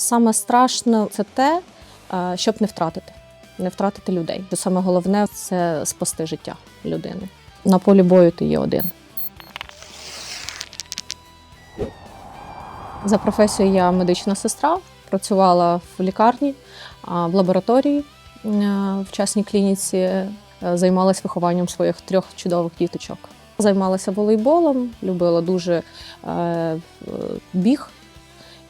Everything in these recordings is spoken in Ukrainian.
Саме страшне – це те, щоб не втратити людей. Саме головне – це спасти життя людини. На полі бою ти є один. За професією я медична сестра, працювала в лікарні, в лабораторії, в частній клініці, займалася вихованням своїх 3 чудових діточок. Займалася волейболом, любила дуже біг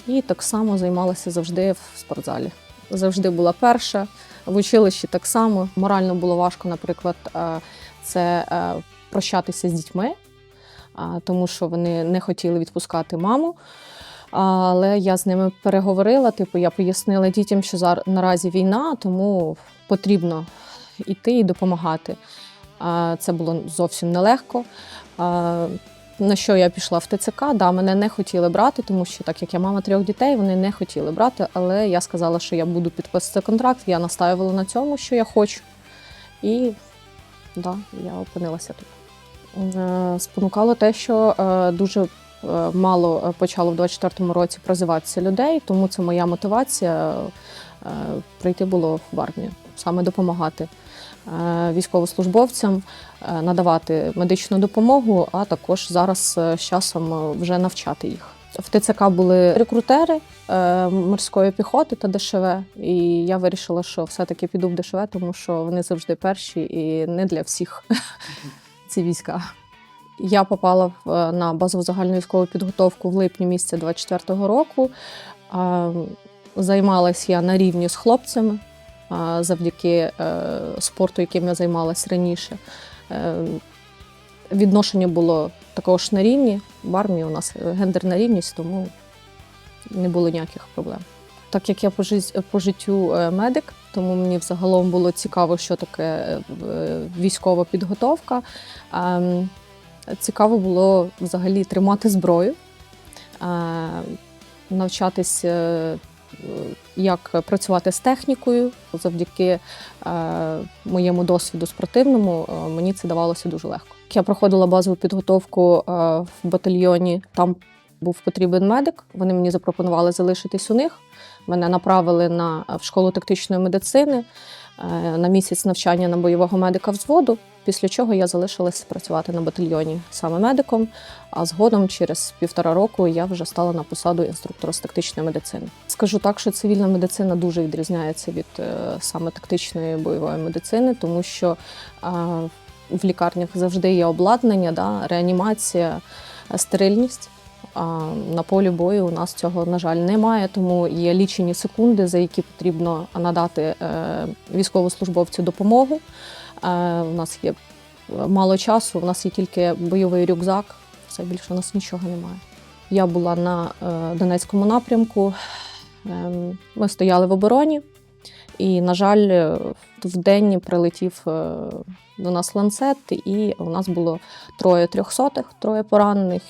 і так само займалася завжди в спортзалі. Завжди була перша, в училищі так само. Морально було важко, наприклад, це прощатися з дітьми, тому що вони не хотіли відпускати маму. Але я з ними переговорила, я пояснила дітям, що наразі війна, тому потрібно йти і допомагати. Це було зовсім нелегко. На що я пішла в ТЦК, мене не хотіли брати, тому що, так як я мама 3 дітей, вони не хотіли брати, але я сказала, що я буду підписувати контракт, я настаювала на цьому, що я хочу. І я опинилася тут. Спонукало те, що дуже мало почало в 24-му році призиватися людей, тому це моя мотивація прийти було в армію, саме допомагати військовослужбовцям, надавати медичну допомогу, а також зараз з часом вже навчати їх. В ТЦК були рекрутери морської піхоти та ДШВ, і я вирішила, що все-таки піду в ДШВ, тому що вони завжди перші і не для всіх ці війська. Я попала на базову загальну військову підготовку в липні місяця 24-го року. Займалась я на рівні з хлопцями, завдяки спорту, яким я займалась раніше. Відношення було також на рівні. В армії у нас гендерна рівність, тому не було ніяких проблем. Так як я по життю медик, тому мені взагалом було цікаво, що таке військова підготовка. Цікаво було взагалі тримати зброю, навчатися, як працювати з технікою. Завдяки моєму досвіду спортивному мені це давалося дуже легко. Я проходила базову підготовку в батальйоні, там був потрібен медик, вони мені запропонували залишитись у них. Мене направили в школу тактичної медицини на місяць навчання на бойового медика взводу, після чого я залишилась працювати на батальйоні саме медиком, а згодом через 1,5 року я вже стала на посаду інструктора з тактичної медицини. Скажу так, що цивільна медицина дуже відрізняється від саме тактичної бойової медицини, тому що в лікарнях завжди є обладнання, реанімація, стерильність. А на полі бою у нас цього, на жаль, немає, тому є лічені секунди, за які потрібно надати військовослужбовцю допомогу. У нас є мало часу, у нас є тільки бойовий рюкзак, все більше у нас нічого немає. Я була на Донецькому напрямку, ми стояли в обороні, і, на жаль, вдень прилетів до нас ланцет, і у нас було 3 трьохсотих, 3 поранених.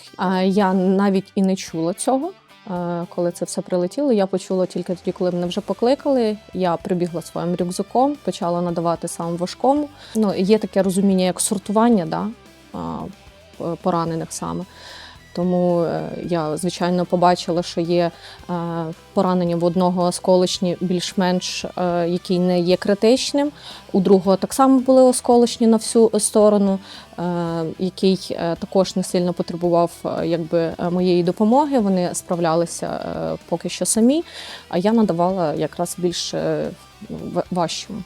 Я навіть і не чула цього, коли це все прилетіло. Я почула тільки тоді, коли мене вже покликали. Я прибігла своїм рюкзаком, почала надавати самому важкому. Є таке розуміння, як сортування поранених саме. Тому я, звичайно, побачила, що є поранення в одного осколочні більш-менш, який не є критичним. У другого так само були осколочні на всю сторону, який також не сильно потребував моєї допомоги. Вони справлялися поки що самі, а я надавала якраз більш важчому.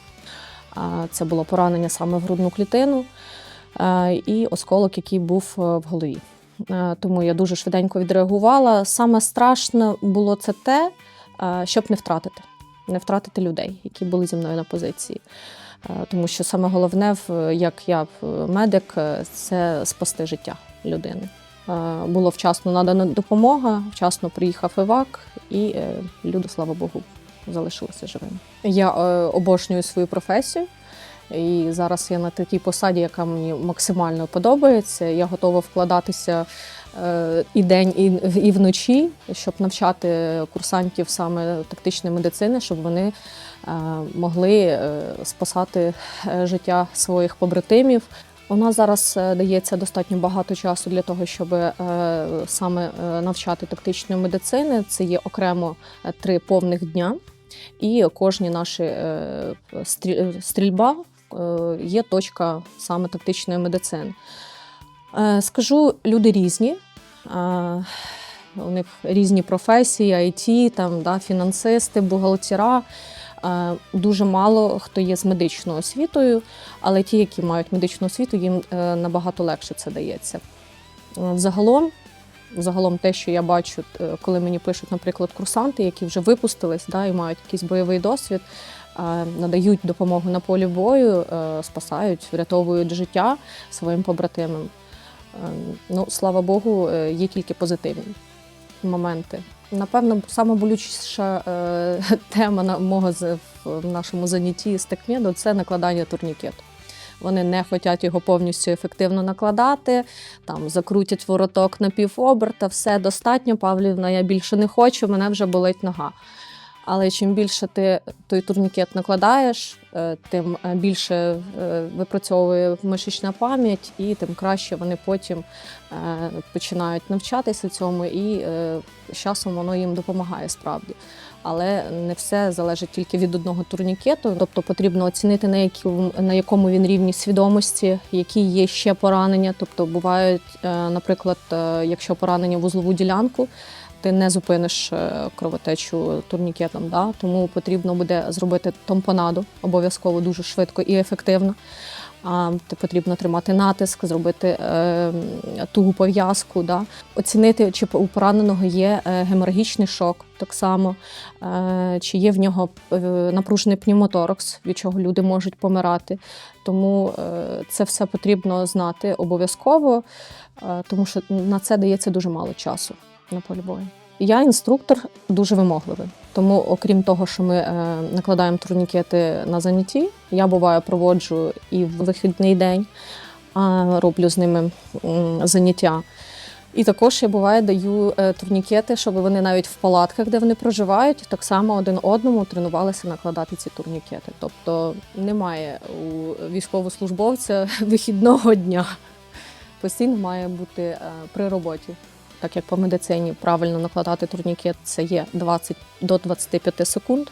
Це було поранення саме в грудну клітину і осколок, який був в голові. Тому я дуже швиденько відреагувала. Саме страшне було це те, щоб не втратити людей, які були зі мною на позиції. Тому що саме головне, як я медик, це спасти життя людини. Була вчасно надана допомога, вчасно приїхав евак, і люди, слава Богу, залишилися живими. Я обожнюю свою професію. І зараз я на такій посаді, яка мені максимально подобається. Я готова вкладатися і день, і вночі, щоб навчати курсантів саме тактичної медицини, щоб вони могли спасати життя своїх побратимів. У нас зараз дається достатньо багато часу для того, щоб саме навчати тактичної медицини. Це є окремо 3 повних дня, і кожні наші стрільба є точка саме тактичної медицини. Скажу, люди різні. У них різні професії, IT, там, фінансисти, бухгалтера. Дуже мало хто є з медичною освітою, але ті, які мають медичну освіту, їм набагато легше це дається. Загалом те, що я бачу, коли мені пишуть, наприклад, курсанти, які вже випустились, і мають якийсь бойовий досвід, надають допомогу на полі бою, спасають, врятовують життя своїм побратимам. Слава Богу, є тільки позитивні моменти. Напевно, саме болючіша тема в нашому занятті з ТЕКМЕДу – це накладання турнікету. Вони не хочуть його повністю ефективно накладати, там закрутять вороток на півоберта, все достатньо, Павлівна, я більше не хочу, мене вже болить нога. Але чим більше ти той турнікет накладаєш, тим більше випрацьовує мишечна пам'ять, і тим краще вони потім починають навчатися цьому, і з часом воно їм допомагає справді. Але не все залежить тільки від одного турнікету, тобто потрібно оцінити, на якому він рівні свідомості, які є ще поранення. Тобто бувають, наприклад, якщо поранення в вузлову ділянку, ти не зупиниш кровотечу турнікетом, тому потрібно буде зробити тампонаду обов'язково дуже швидко і ефективно. Потрібно тримати натиск, зробити тугу пов'язку, оцінити, чи у пораненого є геморагічний шок так само, чи є в нього напружений пневмоторакс, від чого люди можуть помирати. Тому це все потрібно знати обов'язково, тому що на це дається дуже мало часу на полі бою. Я інструктор дуже вимогливий, тому окрім того, що ми накладаємо турнікети на занятті, я буває проводжу і в вихідний день, роблю з ними заняття. І також я буває даю турнікети, щоб вони навіть в палатках, де вони проживають, так само один одному тренувалися накладати ці турнікети. Тобто немає у військовослужбовця вихідного дня. Постійно має бути при роботі. Так як по медицині правильно накладати турнікет, це є 20 до 25 секунд.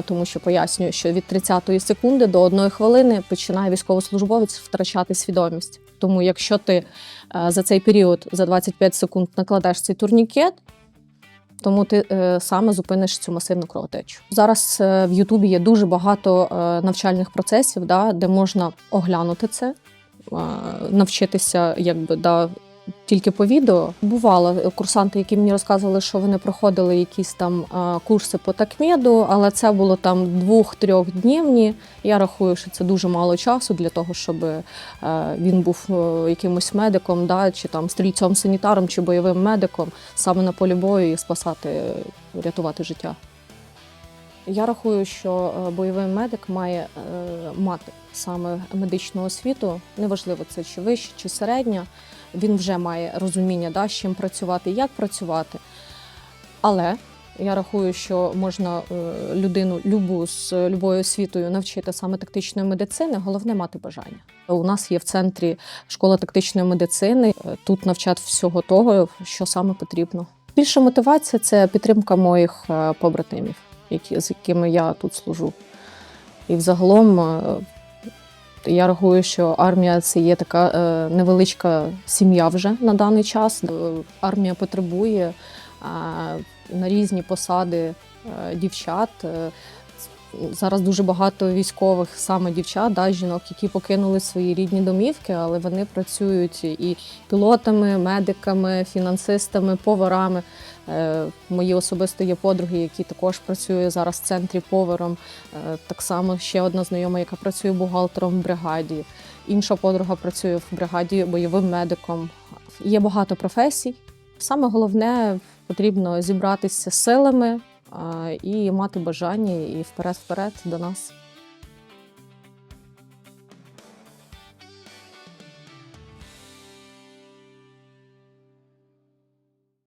Тому що пояснюю, що від 30-ї секунди до 1 хвилини починає військовослужбовець втрачати свідомість. Тому якщо ти за цей період, за 25 секунд накладеш цей турнікет, тому ти саме зупиниш цю масивну кровотечу. Зараз в Ютубі є дуже багато навчальних процесів, де можна оглянути це, навчитися тільки по відео. Бувало курсанти, які мені розказували, що вони проходили якісь там курси по ТЕКМЕДу, але це було там 2-3-днівні. Я рахую, що це дуже мало часу для того, щоб він був якимось медиком, чи там стрільцем-санітаром, чи бойовим медиком саме на полі бою і спасати, рятувати життя. Я рахую, що бойовий медик має мати саме медичну освіту, неважливо це чи вища, чи середня. Він вже має розуміння, з чим працювати, як працювати. Але я рахую, що можна людину з любою освітою навчити саме тактичної медицини, головне мати бажання. У нас є в центрі школа тактичної медицини, тут навчать всього того, що саме потрібно. Більша мотивація – це підтримка моїх побратимів, з якими я тут служу. І взагалом я рахую, що армія – це є така невеличка сім'я вже на даний час. Армія потребує на різні посади дівчат. Зараз дуже багато військових, саме дівчат, жінок, які покинули свої рідні домівки, але вони працюють і пілотами, медиками, фінансистами, поварами. Мої особисто є подруги, які також працюють зараз в центрі поваром. Так само ще одна знайома, яка працює бухгалтером в бригаді. Інша подруга працює в бригаді бойовим медиком. Є багато професій. Саме головне – потрібно зібратися силами і мати бажання і вперед до нас.